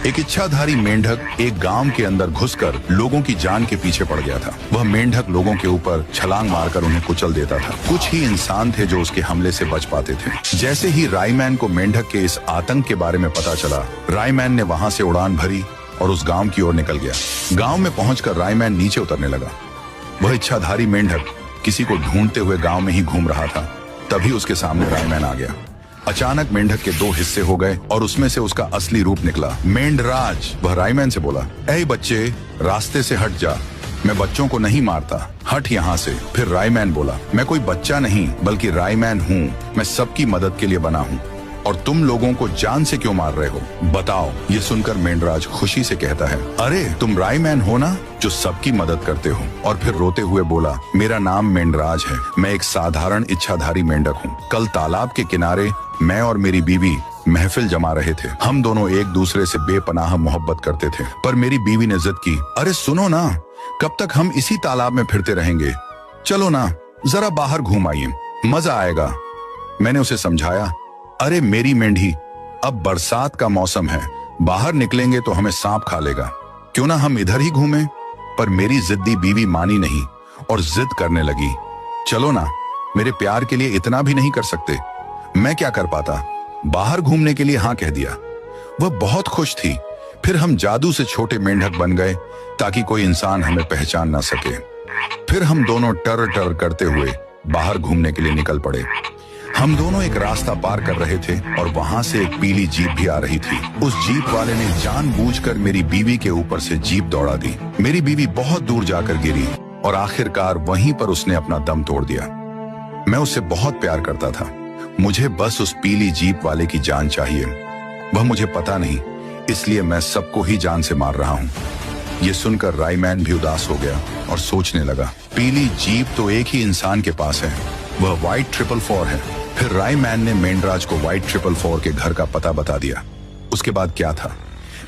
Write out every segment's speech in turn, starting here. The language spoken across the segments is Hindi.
एक इच्छाधारी मेंढक एक गांव के अंदर घुसकर लोगों की जान के पीछे पड़ गया था। वह मेंढक लोगों के ऊपर छलांग मारकर उन्हें कुचल देता था। कुछ ही इंसान थे जो उसके हमले से बच पाते थे। जैसे ही रायमैन को मेंढक के इस आतंक के बारे में पता चला, रायमैन ने वहां से उड़ान भरी और उस गांव की ओर निकल गया। गांव में पहुंचकर रायमैन नीचे उतरने लगा। वह इच्छाधारी मेंढक किसी को ढूंढते हुए गांव में ही घूम रहा था। तभी उसके सामने रायमैन आ गया। अचानक मेंढक के दो हिस्से हो गए और उसमें से उसका असली रूप निकला, मेंढराज। वह रायमैन से बोला, ऐ बच्चे, रास्ते से हट जा, मैं बच्चों को नहीं मारता, हट यहाँ से। फिर रायमैन बोला, मैं कोई बच्चा नहीं बल्कि रायमैन हूँ, मैं सबकी मदद के लिए बना हूँ, और तुम लोगों को जान से क्यों मार रहे हो, बताओ। ये सुनकर मेंढराज खुशी से कहता है, अरे तुम रायमैन हो ना, जो सबकी मदद करते हो। और फिर रोते हुए बोला, मेरा नाम मेंढराज है, मैं एक साधारण इच्छाधारी मेंढक हूँ। कल तालाब के किनारे मैं और मेरी बीवी महफिल जमा रहे थे। हम दोनों एक दूसरे से बेपनाह मोहब्बत करते थे, पर मेरी बीवी ने जिद की, अरे सुनो ना, कब तक हम इसी तालाब में फिरते रहेंगे, चलो ना जरा बाहर घूम आइए, मजा आएगा। मैंने उसे समझाया, अरे मेरी मेंढी, अब बरसात का मौसम है, बाहर निकलेंगे तो हमें सांप खा लेगा, क्यों ना हम इधर ही घूमें। पर मेरी जिद्दी बीवी मानी नहीं और जिद करने लगी, चलो ना, मेरे प्यार के लिए इतना भी नहीं कर सकते। मैं क्या कर पाता, बाहर घूमने के लिए हाँ कह दिया। वह बहुत खुश थी। फिर हम जादू से छोटे मेंढक बन गए ताकि कोई इंसान हमें पहचान ना सके। फिर हम दोनों टर टर करते हुए बाहर घूमने के लिए निकल पड़े। हम दोनों एक रास्ता पार कर रहे थे और वहां से एक पीली जीप भी आ रही थी। उस जीप वाले ने जानबूझकर मेरी बीवी के ऊपर से जीप दौड़ा दी। मेरी बीवी बहुत दूर जाकर गिरी और आखिरकार वहीं पर उसने अपना दम तोड़ दिया। मैं उससे बहुत प्यार करता था, मुझे बस उस पीली जीप वाले की जान चाहिए। वह मुझे पता नहीं, इसलिए मैं सबको ही जान से मार रहा हूँ। ये सुनकर रायमैन भी उदास हो गया और सोचने लगा, पीली जीप तो एक ही इंसान के पास है, वह व्हाइट 444 है। फिर रायमैन ने मेंढराज को व्हाइट 444 के घर का पता बता दिया। उसके बाद क्या था,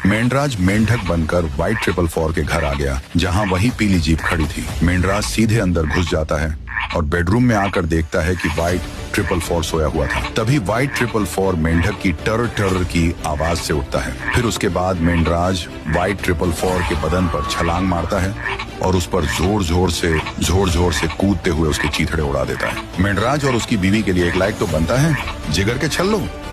मेंढराज मेंढक बनकर व्हाइट 444 के घर आ गया, जहाँ वही पीली जीप खड़ी थी। मेंढराज सीधे अंदर घुस जाता है और बेडरूम में आकर देखता है कि व्हाइट 444 सोया हुआ था। तभी व्हाइट 444 मेंढक की टर टर की आवाज से उठता है। फिर उसके बाद मेंढराज व्हाइट 444 के बदन पर छलांग मारता है और उस पर जोर जोर से कूदते हुए उसके चीथड़े उड़ा देता है। मेंढराज और उसकी बीवी के लिए एक लाइक तो बनता है, जिगर के छल्लो।